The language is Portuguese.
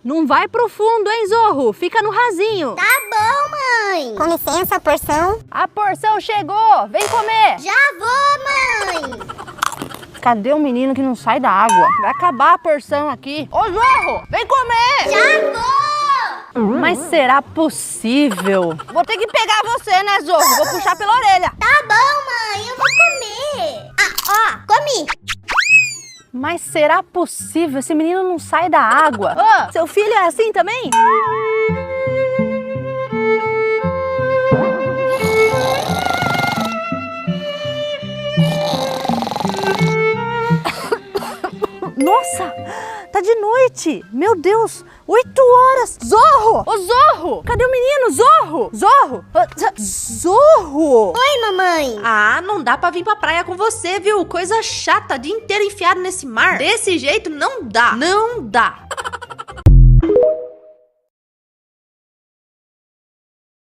Não vai pro fundo, hein, Zorro? Fica no rasinho. Tá bom, mãe. Com licença, porção. A porção chegou. Vem comer. Já vou, mãe. Cadê o menino que não sai da água? Vai acabar a porção aqui. Ô, Zorro, vem comer. Já vou. Mas será possível? Vou ter que pegar você, né, Zorro? Vou puxar pela orelha. Tá bom, mãe. Eu vou comer. Ah, ó, comi. Mas será possível? Esse menino não sai da água. Ô, seu filho é assim também? Nossa, tá de noite. Meu Deus, 8 horas. Zorro! Ô, Zorro! Cadê o menino? Zorro! Zorro! Zorro! Oi, mamãe. Ah, não dá pra vir pra praia com você, viu? Coisa chata, o dia inteiro enfiado nesse mar. Desse jeito não dá. Não dá.